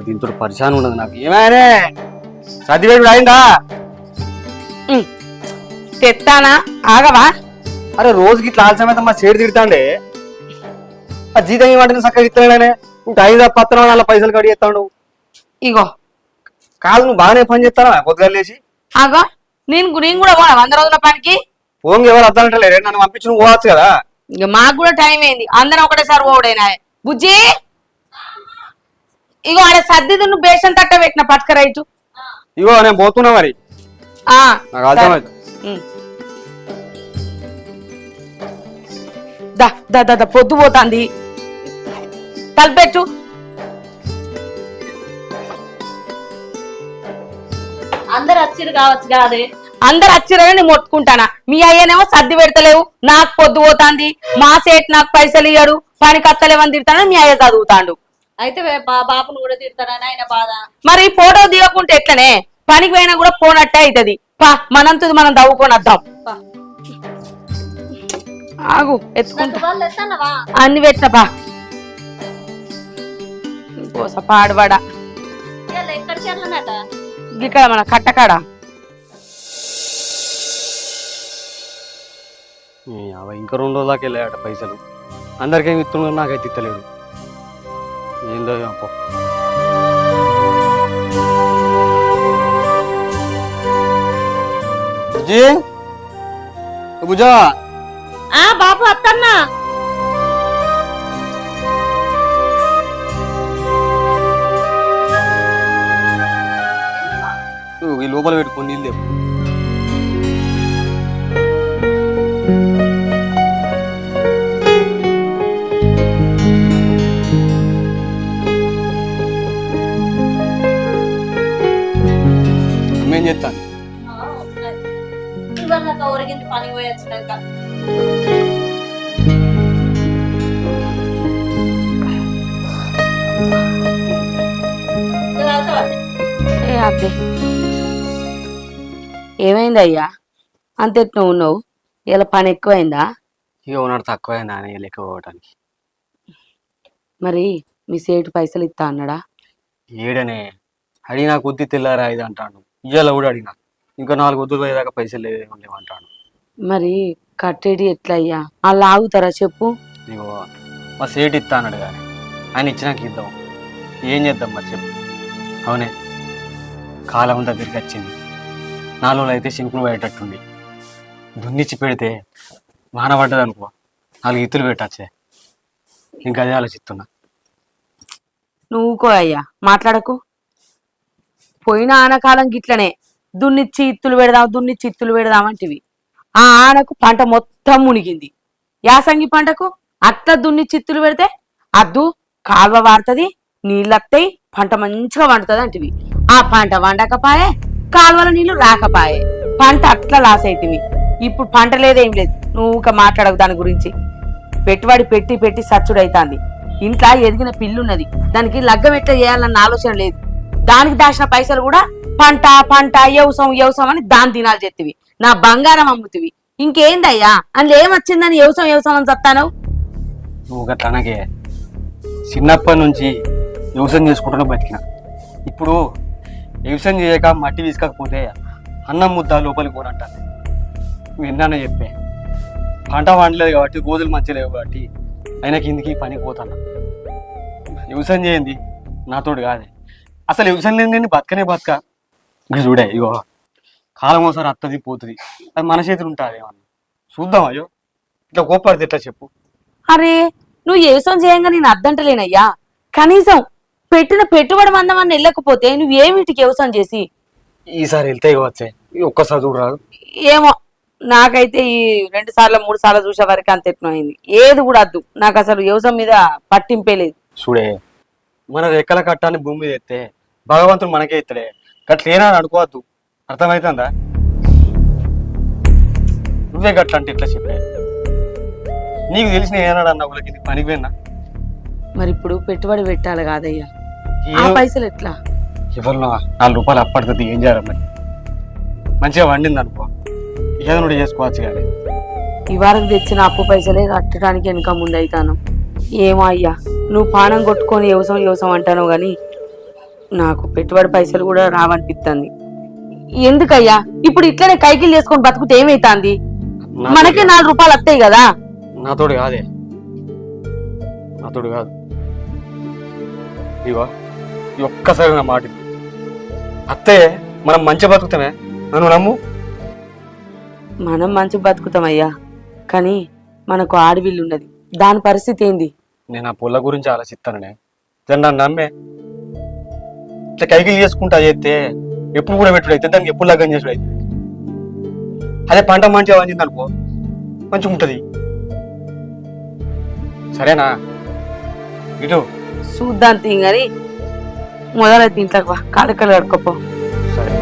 దీంతో పరిశాన్ ఉండదు నాకు. ఏమైనా చదివేడు అయిందా? తెత్తానా ఆగవా? అరే రోజుకి ఇట్లా ఆలస్యమైతే మా చేడు తిడతాండే. ఆ జీతం ఏమంటే చక్కగా ఇస్తాడే. ఇంకా 5 పత్రం అలా పైసలు కడి చేస్తాడు. ఇగో కాదు నువ్వు బాగానే పని చేస్తానా కొద్దిగా లేచి? ఆగో నేను కూడా పోనా 100 రోజుల పనికి? ఓంగి ఎవరు అర్థమంటలేరే, నన్ను పంపించి నువ్వు పోవచ్చు కదా. ఇక మాకు కూడా టైం అయింది, అందరం ఒకటేసారి పోవడేనా. బుజ్జి ఇగో ఆడ సర్దిదు నువ్వు బేషన్ తట్ట పెట్టిన పట్టుక రైతు. ఇగో నేను పోతున్నా మరి. నాకు అర్థమైంది. దా పొద్దు పోతాంది, తలపెట్టు. అందరు వచ్చిరు కావచ్చు కాదే. అందరు వచ్చిరని నేను మొట్టుకుంటానా. మీ అయ్యనేమో సర్ది పెడతలేవు, నాకు పొద్దు పోతాంది. మా సేట్ నాకు పైసలు ఇయ్యాడు, పనికి అత్తలేవని తిడతాను. మీ అయ్య చదువుతాండు. అయితే బాపును కూడా తిడతానని ఆయన బాధ. మరి ఫోటో దిగకుంటే ఎట్లనే? పనికి పోయినా కూడా పోనట్టే అవుతుంది. పా మనంతుది మనం దవ్వుకొని వద్దాం. ఆగు ఎత్తుకుంటా, అన్ని పెట్టిన పా. కోస పాడుబడా ఎక్కడ చెర్లనట? ఇక్కడ మన కట్టకాడ. ఇంకా 2 రోజుల దాకా వెళ్ళాయట పైసలు. అందరికేమి ఇస్తున్నాడు, నాకైతే ఇస్తలేడు. ఏందో అప్ప. బుజ్జి బుజ్జా. బాపు అత్తన్నా. ఈ లోపల పెట్టుకొని నీళ్ళు లేవు. అమ్మేం చెప్తాను ఇవాళ ఊరికింది పని పోయి వచ్చినాక. అదే ఏమైంది అయ్యా? అంత నువ్వు ఉన్నావు, ఇలా పని ఎక్కువైందా? ఇక ఉన్నాడు తక్కువైందా అని లెక్క పోవటానికి. మరి మీ సేటు పైసలు ఇస్తా అన్నాడా? ఏడనే అడిగినా కొద్ది తెల్లారా ఇది అంటాడు. ఇవాళ కూడా అడిగినా ఇంకా 4 వద్దులు పోయేదాకా పైసలు లేవంటాడు. మరి కట్టేటి ఎట్లా అయ్యా? వాళ్ళు ఆగుతారా చెప్పు? నీకు మా సేటు ఇస్తా అన్నాడు కానీ ఆయన ఇచ్చినాక ఇద్దాం. ఏం చేద్దాం మరి చెప్పు. అవునే కాలం దగ్గరికి వచ్చింది. 4 రోజులు అయితే సింకులు పోయేటట్టుండి దున్నిచ్చి పెడితే వాన పడ్డది అనుకో 4 ఇత్తులు పెట్టచ్చే. ఇంకా అదే ఆలోచిస్తున్నా. నువ్వుకో అయ్యా, మాట్లాడకు. పోయిన ఆనకాలం గిట్లనే దున్నిచ్చి ఇత్తులు పెడదాం అంటివి. ఆ ఆనకు పంట మొత్తం మునిగింది. యాసంగి పంటకు అట్లా దున్నిచ్చి ఇత్తులు పెడితే అద్దు కాల్వ వారుతుంది, నీళ్ళొస్తాయి, పంట మంచిగా వండుతుంది అంటివి. ఆ పంట వండకపాయే, కాలువల నీళ్లు రాకపాయే, పంట అట్లా లాస్ అవుతుంది. ఇప్పుడు పంట లేదేం లేదు. నువ్వు మాట్లాడకు దాని గురించి. పెట్టుబడి పెట్టి పెట్టి సచ్చుడైతాంది. ఇంట్లో ఎదిగిన పిల్లున్నది, దానికి లగ్గం ఎట్లా చేయాలన్న ఆలోచన లేదు. దానికి దాచిన పైసలు కూడా పంట వ్యవసాయం అని దాని దినాలు చెప్తివి. నా బంగారం అమ్ముతివి. ఇంకేందయ్యా అందులో ఏమొచ్చిందని వ్యవసాయం అని చెప్తాను. నువ్వు గట్లా అనగే. చిన్నప్పటి నుంచి వ్యవసాయం చేసుకుంటున్నా బతికిన. ఇప్పుడు వ్యవసాయం చేయక మట్టి తీసుకోకపోతే అన్నం ముద్ద లోపలికి పోనంటాను. నువ్వు ఎన్నానో చెప్పే. పంట వండలేదు కాబట్టి గోధులు మంచిగా లేవు కాబట్టి అయినా కిందికి పనికి పోతాను. వ్యవసాయం చేయండి నాతోడు కాదే. అసలు వ్యవసాయం లేని నేను బతకనే బతక. ఇంకా చూడే ఇగో కాలం ఒకసారి అత్తది పోతుంది, అది మన చేతులు ఉంటుంది. ఏమన్నా చూద్దాం. అయ్యో ఇట్లా కోపడితే ఎట్లా చెప్పు. అరే నువ్వు వ్యవసాయం చేయంగా నేను అద్దంటలేనయ్యా. కనీసం పెట్టిన పెట్టుబడి మందమని వెళ్ళకపోతే నువ్వేమిటికి వ్యవసాయం చేసి? ఈసారి వెళ్తే ఇవ్వచ్చే, ఒక్కసారి చూడు రాదు. ఏమో నాకైతే ఈ 2 సార్లు 3 సార్లు చూసే వరకు అంత ఎట్నైంది. ఏది కూడా వద్దు నాకు, అసలు వ్యవసాయం మీద పట్టింపే లేదు. చూడే మన రెక్కల కట్టాన్ని భూమి మీద ఎత్తే భగవంతుడు మనకే ఎత్తడే. గట్లేనా అని అనుకోవద్దు, అర్థమవుతుందా? నువ్వే గట్ల అంటే ఎట్లా చెప్పే? నీకు తెలిసిన ఏనాడు అన్న వాళ్ళకి పనికి పోయినా. మరి ఇప్పుడు పెట్టుబడి పెట్టాలి కాదయ్యా, ఆ పైసలు ఎట్లా? ఎవరినో 4 రూపాయలు అప్పడుతుంది, ఏం చేయాలి మరి? మంచిగా వండింది అనుకో, ఏదో నువ్వు చేసుకోవచ్చు. కానీ ఈ వారం తెచ్చిన అప్పు పైసలే కట్టడానికి వెనక ముందు అవుతాను. ఏమో అయ్యా, నువ్వు పానం కొట్టుకొని వ్యవసాయం అంటాను గాని నాకు పెట్టుబడి పైసలు కూడా రావనిపిస్తుంది. ఎందుకయ్యా ఇప్పుడు ఇట్లనే కైకిలు చేసుకొని బతుకుతే ఏమైతాంది? మనకే 4 రూపాయలు వస్తాయి కదా. నాతోడు కాదే, నాతోడు కాదు. ఇవో ఈ ఒక్కసారి నా మాట విను. అత్తే మనం మంచి బతుకుతామే, నన్ను నమ్ము. మనం మంచి బతుకుతామయ్యా, కానీ మనకు ఆడవిల్లు ఉన్నది, దాని పరిస్థితి ఏంది? నేను ఆ పొల్ల గురించి ఆలోచిస్తాననే. నన్ను నమ్మే. ఇట్లా కైకిలు చేసుకుంటా చేస్తే ఎప్పుడు కూడా పెట్టుడైతే దానికి ఎప్పుడు లగ్గం చేసుడైతే. అదే పంట మంచిగా వంచింది అనుకో, మంచిగా ఉంటుంది. సరేనా? ఇటు చూద్దాం తింగని మొదలైతే ఇంట్లోకి కాడకలు కడుకోపో. సరే.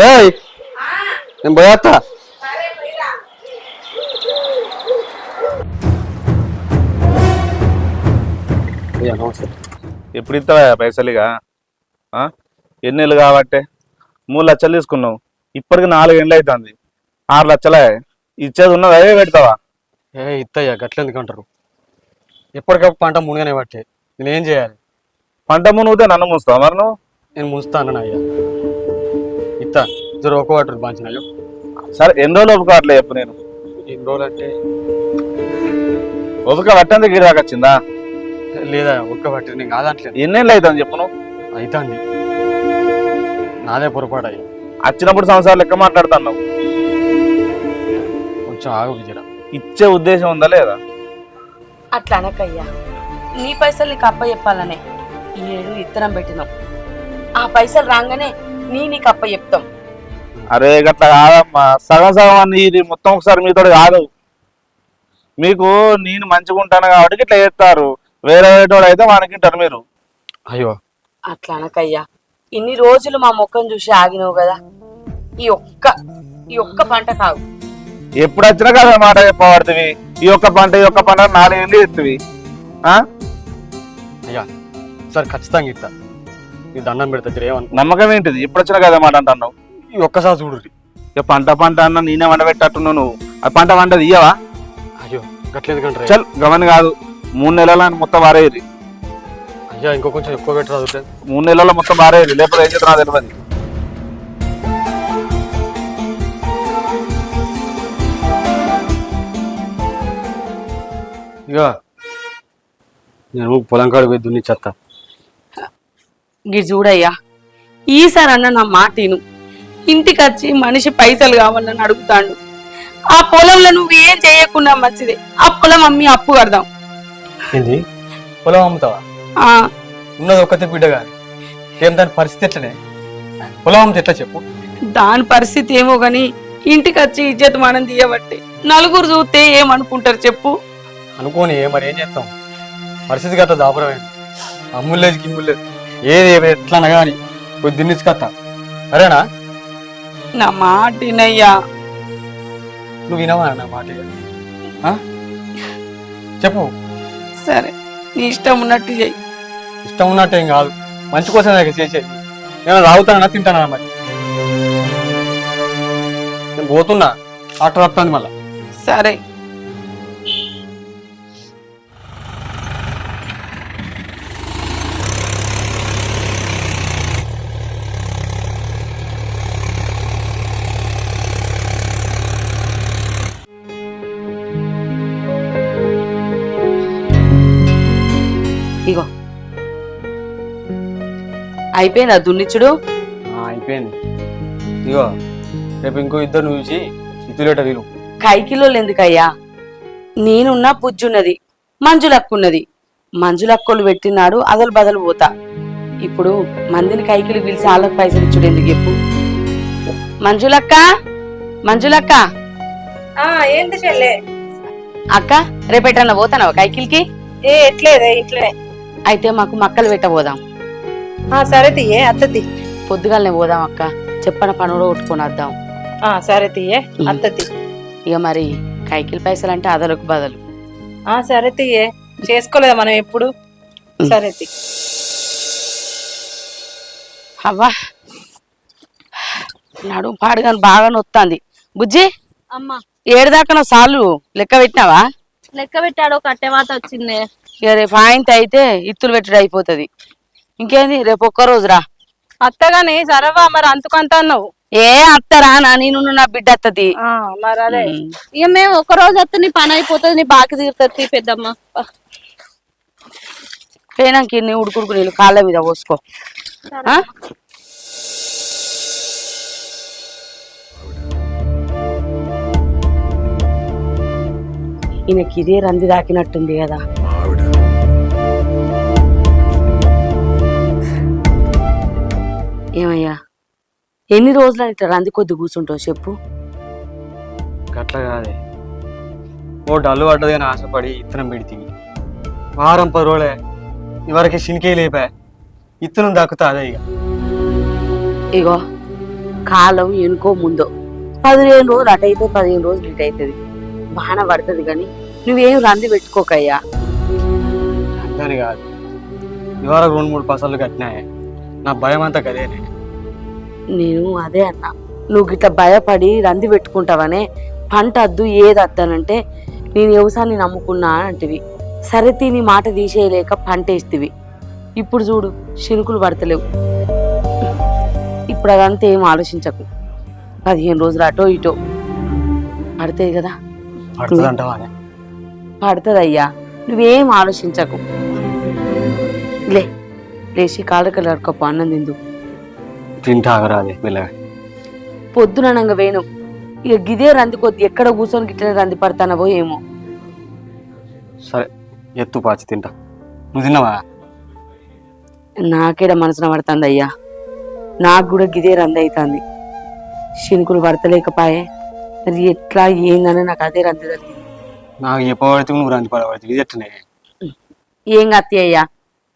ఏయ్, నేను పోయేస్తా. నమస్తే. ఎప్పుడు ఇస్తావా పైసలుగా? ఎన్ని నెలలు కాబట్టి 3 లక్షలు తీసుకున్నావు, ఇప్పటికి 4 ఏళ్ళు అవుతుంది. 6 లక్షలే ఇచ్చేది ఉన్నది, అవే పెడతావా? ఇత్తయ్యా, గట్ల ఎందుకంటారు? ఎప్పటికప్పుడు పంట మునిగానే పట్టే నేనేం చేయాలి? పంట మునిగితే నన్ను ముంచుతావా మరి నువ్వు? నేను ముంచుతాను అయ్యా. ఇత్తా జర ఒక వాటర్ బాంచినాయో. సరే, ఎన్ని రోజులు ఒప్పుకో అట్లా చెప్పు. నేను ఎన్ని రోజులు అంటే ఒప్పుక పట్టందుకు గిరి దాకా వచ్చిందా? లేదా ఒక్క పట్టి నేను కాదంటలేదు. ఎన్నేళ్ళు అవుతుంది చెప్పు నువ్వు? అవుతుంది. నాదే పొరపాటు అయ్యా. వచ్చినప్పుడు సంవత్సరాలు లెక్క మాట్లాడుతున్నావు. కొంచెం ఆగు విజయ. ఇచ్చే ఉద్దేశం ఉందా లేదా? అట్లా అనకయ్యా, నీ పైసలు నీకు అప్ప చెప్పాలనే ఈ ఏడు ఇత్తనం పెట్టినాం. ఆ పైసలు రాగానే నీకు అప్ప చెప్తాం. అరే గట్లా కాదమ్మా, సగం సగం అని ఇది మొత్తం ఒకసారి మీతో కాదు. మీకు నేను మంచిగా ఉంటాను కాబట్టి ఇట్లా చేస్తారు, వేరే వేటోడు అయితే వానికింటారు మీరు. అయ్యో అట్లా అనకయ్యా, ఇన్ని రోజులు మా ముఖం చూసి ఆగినావు కదా, ఈ ఒక్క పంట కాదు. ఎప్పుడు వచ్చినా కదా మాట చెప్పబడుతుంది. ఈ ఒక్క పంట 4 ఏళ్ళు ఎత్తువి. అయ్యా సరే, ఖచ్చితంగా ఇస్తా. నీ దండం పెడతా ఏమన్నా. నమ్మకం ఏంటిది? ఎప్పుడు వచ్చినా కదా మాట అంటున్నావు. ఈ ఒక్కసారి చూడు. ఇక పంట అన్న నేనే వండ పెట్టట్టున్నావు. నువ్వు ఆ పంట వంటది ఇయ్యవా? అయ్యో గట్లేదు కంటే. చల్ గమని కాదు, 3 నెలల మొత్తం బారేది. అయ్యా ఇంకో కొంచెం ఎక్కువ పెట్టరాదు. 3 నెలల్లో మొత్తం బారేది, లేకపోతే ఏం చేస్తున్నా తెలియదు. ఇక నేను పొలం కాడికి పోయి దున్నిచ్చేస్తా. గిడి చూడయ్యా, ఈసారి అన్న నా మాటిను. ఇంటికి వచ్చి మనిషి పైసలు కావాలని అడుగుతాడు. ఆ పొలంలో నువ్వు ఏం చేయకుండా మంచిదే, ఆ పొలం అమ్మి అప్పు కడదాం. ఏంది పొలం అమ్ముతావా? ఉన్నది ఒక్కతే బిడ్డ కానీ ఏం దాని పరిస్థితి ఎట్లనే? పొలం అమ్మితే ఎట్లా చెప్పు? దాని పరిస్థితి ఏమో గాని ఇంటికి వచ్చి ఇజ్జత్ మనం తీయబట్టి నలుగురు చూస్తే ఏమనుకుంటారు చెప్పు? అనుకోని మరి ఏం చేస్తాం? పరిస్థితి గట్ట దాపురమైంది. అమ్ములేదు గిమ్ములేదు, ఏది ఎట్లా అనగా అని కొద్ది దిన్నిచ్చుకొస్తా. సరేనా? నా మాటినయ్యా. నువ్వు వినవా నా మాట? చెప్పు. సరే, నీ ఇష్టం ఉన్నట్టు చెయ్యి. ఇష్టం ఉన్నట్టు ఏం కాదు, మంచి కోసం చేసేది. నేను తాగుతానా తింటానా మరి? నేను పోతున్నా, ఆటో వస్తుంది మళ్ళా. సరే. ఇగో అయిపోయిందా దున్నిచ్చుడు? అయిపోయింది. ఇగో రేపు ఇంకో ఇద్దరు చూసి ఇతులేట వీలు. కైకిలో ఎందుకయ్యా, నేనున్నా పుజ్జున్నది, మంజులక్కున్నది. మంజులక్కలు పెట్టినాడు అదలు బదలు పోతా. ఇప్పుడు మందిని కైకిలు పిలిచి వాళ్ళకి పైసలు ఇచ్చుడు ఎందుకు చెప్పు? మంజులక్క, మంజులక్క. ఏంటి చెల్లె? అక్క రేపెట్టన్నా పోతానవా కైకిల్కి? ఎట్లేదే ఇట్లే. అయితే మాకు మక్కలు పెట్టబోదాం. సరే తీయే అత్తది. పొద్దుగాలనే పోదాం అక్క, చెప్పన పనుడు కొట్టుకొని వద్దాం. సరే తీయే అత్తది. ఇక మరి కైకిల్ పైసలు అంటే అదలకు బదులు. సరే తీయే, చేసుకోలేదా మనం ఎప్పుడు? సరే తీ. అవ్వా నడుము పాడుగాని బాగా నొత్తాంది. బుజ్జి అమ్మా ఏడుదాకా సార్లు లెక్క పెట్టినావా? లెక్క పెట్టాడు కట్టెవాత వచ్చింది. ఇక రేపు ఆయంత అయితే ఇత్తులు పెట్టుడు అయిపోతుంది. ఇంకేంది రేపు ఒక్క రోజు రా. అత్తగాని సరవా మరి అంతకంత అన్నావు. ఏ అత్తరా నేను నా బిడ్డ అత్తది. మరి అదే ఇక మేము ఒక రోజు వస్తే నీ పని అయిపోతుంది, నీ బాకి తీరుతుంది పెద్దమ్మ. పోయినాక నీ ఉడుకుడుకు నీళ్ళు కాళ్ళ మీద పోసుకో. ఆ? ఈయనకి ఇదే రంది దాకినట్టుంది కదా. ఏమయ్యా ఎన్ని రోజులు ఇట్లా రంది కొద్ది కూర్చుంటావు చెప్పు? గట్ల కాదే, ఓ డల్లు పడ్డది అని ఆశపడి ఇత్తనం పెడితివి. వారం 10 రోజులే ఇవరకే శనికే లేపా, ఇత్తనం దక్కుతా అదే ఇక. ఇగో కాలం ఎనుకో ముందో 15 రోజులు అటు అయితే 15 రోజులు ఇటు అవుతుంది. వాన పడుతుంది కానీ నువ్వేం రంది పెట్టుకోకయ్యా. అంతని కాదు, ఇవాళ 2-3 పసలు కట్టినాయే, నా భయం అంతా గదేనే. నేను అదే అన్నా, నువ్వు గిట్లా భయపడి రంది పెట్టుకుంటావనే పంట అద్దు ఏది అద్దనంటే నేను వ్యవసాయాన్ని నమ్ముకున్నా అంటివి. సరే తిని మాట తీసేయలేక పంట వేస్తివి. ఇప్పుడు చూడు శనుకులు పడతలేవు. ఇప్పుడు అదంతా ఏం ఆలోచించకు. 15 రోజులు అటో ఇటో పడతాయి కదా. పడుతుందంటావా? పడుతుందయ్యా, నువ్వేం ఆలోచించకు. లేచి కాళ్ళకలు అడుకోపో, అన్నం తిందు. తింటాగరాదే పిల్లగా. పొద్దుననంగా వేను ఇక గిదే రంది కొద్ది ఎక్కడ కూర్చొని గిట్లనే రంది పడతానవో ఏమో. సరే ఎత్తు పాచి తింటా. నువ్వు తిన్నావా? నాకేడ మనసున పడుతుంది అయ్యా, నాకు కూడా గిదే రంది అవుతుంది. శనుకులు పడతలేకపాయే, మరి ఎట్లా ఏందని నాకు అదే రంది జరిగింది. నాకు చెప్పబడితే నువ్వు రంది పడబడుతుంది, ఇది ఎట్లనే? ఏం కత్తి అయ్యా,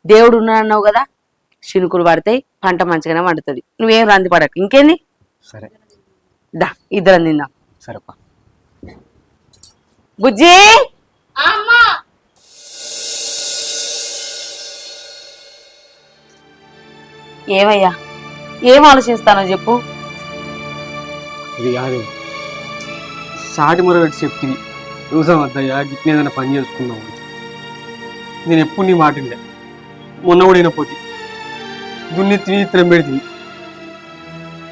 దేవుడు ఉన్నాడన్నావు కదా, శనుకులు పడతాయి, పంట మంచిగానే పండుతుంది. నువ్వేం రంది పడకు. ఇంకేంది? సరే దా ఇద్దరం తిందాం. సరేపా. బుజ్జి ఏమయ్యా ఏం ఆలోచిస్తానో చెప్పు. ఇది కాదు, సాటి మొర పెట్టి చెప్తుంది వ్యవసాయం వద్దయ్యా, గిట్ల ఏదైనా పని చేసుకున్నావు. నేను ఎప్పుడు నీ మాట వినలే. మొన్న కూడా వినపోతే దున్నెత్తి ఇత్తనం పెడితే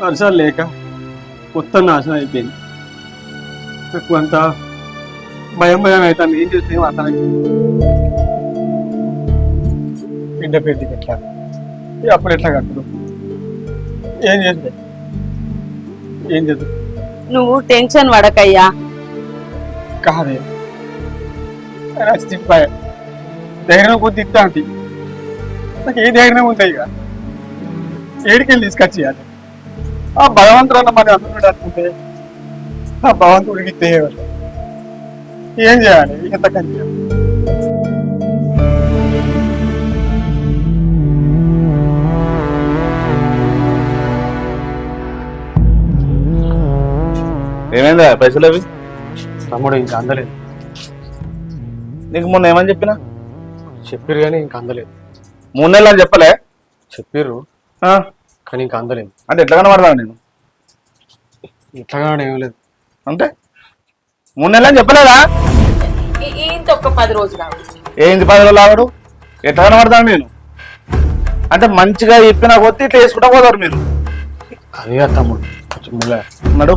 వర్షాలు లేక మొత్తం నాశనం అయిపోయింది. నాకు అంతా భయం అవుతాను. ఏం చేస్తే అర్థం బిడ్డ పెద్దకి ఎట్లా, అప్పుడు ఎట్లా కట్టదు? ఏం చేద్దాం, ఏం చేద్దాం? నువ్వు టెన్షన్ పడకయ్యా. కాదే తిప్పాయ ధైర్యం కొద్ది ఇస్తా అంటే నాకు ఏ ధైర్యం ఉంటాయి ఇక. ఏడికెళ్ళి తీసుకొచ్చేయాలి. ఆ భగవంతుడు అన్న మరి అందులో అనుకుంటే ఆ భగవంతుడికి ఇచ్చేయవాలి. ఏం చేయాలి? ఎంతకని చేయాలి? ఏమైందా పైసలు అవి? తమ్ముడు ఇంకా అందలేదు. నీకు మొన్న ఏమని చెప్పినా? చెప్పారు కానీ ఇంకా అందలేదు. 3 నెలలు అని చెప్పలే? చెప్పారు కానీ ఇంకా అందలేదు. అంటే ఎట్లా కనబడతావు నేను? ఇట్లాగా ఏం లేదు. అంటే 3 నెలలు అని చెప్పలేదా? ఇంత ఒక్క 10 రోజులు ఏంది 10 రోజులు ఆగడు? ఎట్లా కనబడతాను నేను? అంటే మంచిగా చెప్పినా కొద్ది ఇట్లా వేసుకుంటా పోతారు మీరు. అదే తమ్ముడు కొంచెం నడు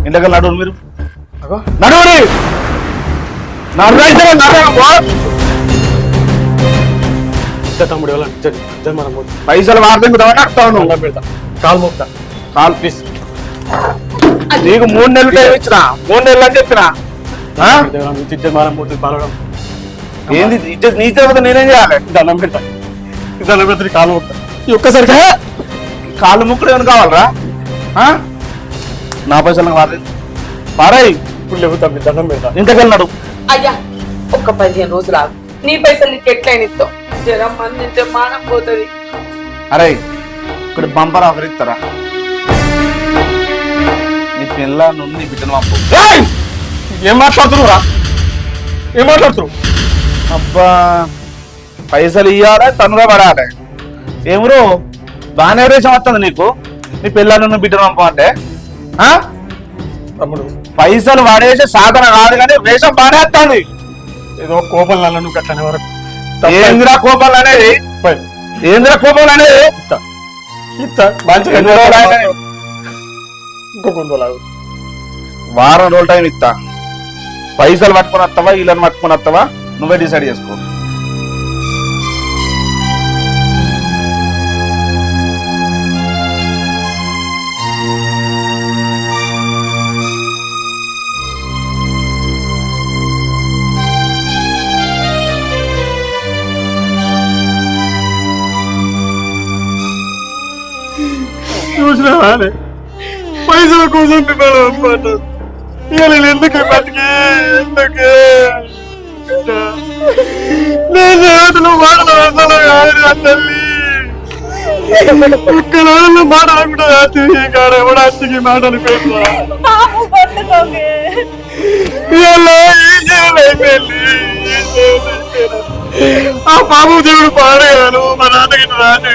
ఇంతకల్ నడు మీరు అగో నడువురి తమ్ముడు మనం పైసలు వాడుతాను పెడతా, కాలు మోపుతా. Call please. నీకు 3 నెలలు టైం ఇచ్చిన, 3 నెలలు అని చెప్పిన. మనం పోతుంది పాలడం. ఏంది నీ తర్వాత నేనేం చేయాలి? దండం పెడతా, దండం పెడతా, కాలు మోపుతా. ఒక్కసారి కాళ్ళు ముక్కలు ఏమైనా కావాలరా? నా పైసలు నాకు వాడలేదు. పారాయి ఇప్పుడు లేవుతా, దండం పెడతా. ఇంతకెళ్ళినాడు. అయ్యా ఒక్క 15 రోజులు ఆగు. నీ పైసలు నీకు ఎట్లయినా ఇస్తావు. జరం మంది మానం పోతుంది. అరే ఇక్కడ బంపర్ ఆఫర్ ఇస్తారా? నీ పిల్ల నుండి నీ బిడ్డను పంపు. ఏం మాట్లాడుతున్నావురా? ఏం మాట్లాడుతున్నావు? అబ్బా పైసలు ఇవ్వాలి, తనుగా పడాలి. ఏమరో బాగానే రేషం వస్తుంది నీకు. నీ పిల్లలను బిడ్డను పంపమంటే ఆ? తమ్ముడు పైసలు వాడేసే సాధన కాదు కానీ వేషం పాడేస్తుంది. ఏదో కోపం నన్ను నువ్వు అట్లనే వరకు ఏందిరా కోపాలు అనేది? ఏందిరా కోపాలు అనేది? మంచిగా ఎన్ని రోజులు ఆగాలి? ఇంకో కొన్ని రోజులు వారం రోజుల టైం ఇస్తా. పైసలు పట్టుకుని వస్తావా వీళ్ళని పట్టుకుని వస్తావా నువ్వే డిసైడ్ చేసుకో. చూసినా పైసల కోసం పిల్లలు అనమాట. ఇక నేను ఎందుకు బతికి ఎందుకు నేను దేవతలు మాటలు వేసాను కాదు తల్లి. ఇక్కడ మాట అనుకుంటా కాడ ఎవడ అచ్చికి మాట అనుకుంటా ఆ బాబు దేవుడు పాడగాను మా నాన్నకి రాజు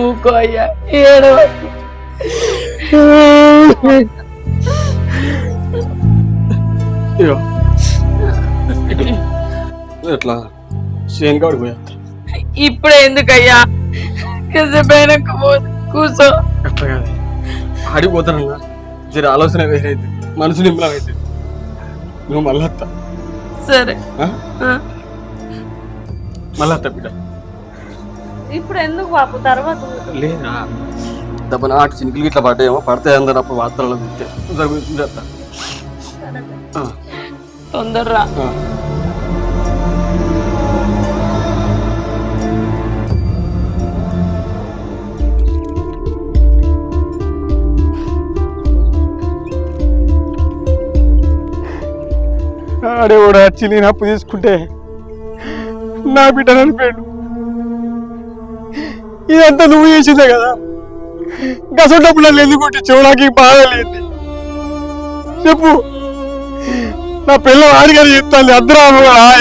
ఊకో అయ్యా ఏడవ ఎట్లా శేన్గాడు పోయేస్తా. ఇప్పుడే ఎందుకయ్యా కాసేపు కూర్చో. అట్లా కాదు ఆడిపోతానన్నా జర ఆలోచన వేరైతే మనసు నింపలం అయితే నువ్వు మళ్ళీ వస్తా. సరే మళ్ళీ వస్తా బిడ్డ. ఇప్పుడు ఎందుకు బాబు తర్వాత లేదా దెబ్బన ఆటు చినుకులు ఇట్లా పడ్డాయేమో పడతాయి అందరు అప్పుడు వార్తలలో తింటే చూసేస్తా. తొందరరా. ఆడే కూడా వచ్చి నేను అప్పు తీసుకుంటే నా బిడ్డ అనిపోయాడు. ఇదంతా నువ్వు చేసిందే కదా. గసంటప్పుడు నన్ను ఎందుకు కొట్టించావు? నాకు ఈ బాధ లేదు చెప్పు. నా పిల్లలు ఆడిగానే చెప్తాను అద్దరా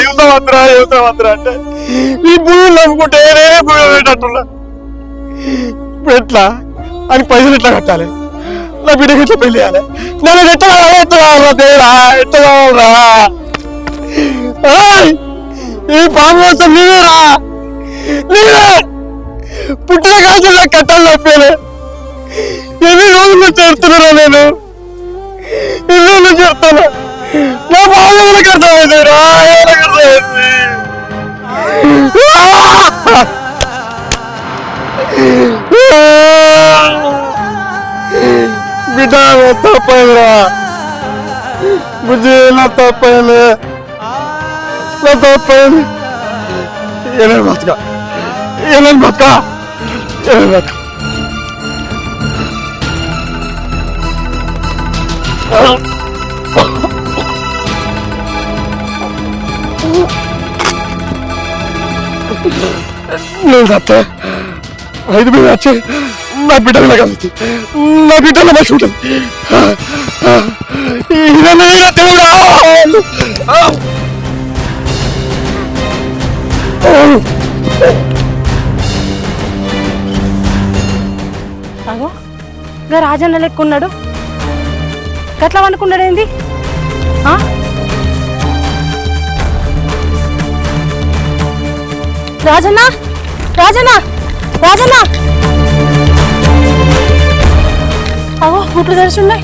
యువతం అద్దరా యువతం అద్దరా అంటే ఈ భూములు నమ్ముకుంటే నేనే భూమి పెట్టట్టున్నా. ఇప్పుడు ఎట్లా అని పైసలు ఎట్లా కట్టాలి? నా బిడ్డకి ఎట్లా పెళ్లి చేయాలి? నన్ను ఎట్లా దేవరా ఎట్లా కావాలరా? ఈ పాము కోసం నీవేరా నీవే పుట్టిన కాల్చి నాకు కట్టాలి. నొప్పేలే ఎన్ని రోజులు చేరుతున్నారా? నేను ఎన్ని రోజులు చేరుతాను. నా బాధ ఎవరికి అర్థమైంది రా? ఎవరికి అర్థమైంది? బిడ్డ తప్పైందిరా బుజ్జి, నా తప్పైంది, నా తప్పైంది. ఏమేమి బతుక ఏమేమి బతుక ఏమేమి బతుక నేను తప్ప 5 మీద వచ్చి నా బిడ్డలు నాకు అందుతుంది. నా బిడ్డలు మంచి ఉంటుంది. ఇదన్నా దేవుడా. అగో రాజన్న లెక్క ఉన్నాడు. గట్లా అనుకున్నాడు ఏంది? రాజన్న రాజన్న రాజన్న అగో గుట్లు తెరిచి ఉన్నాయి.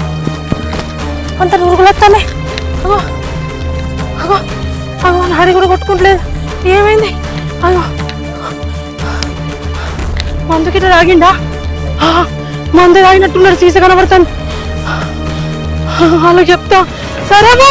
అంత నూరుగులు వస్తాయి. అగో అగో అగో నాడి కూడా కొట్టుకుంటలేదు. ఏమైంది? అగో మందుకిట తాగిండా? మందు తాగినట్టున్నాడు. సీస కనబడతాను. అలా చెప్తా. సరేమా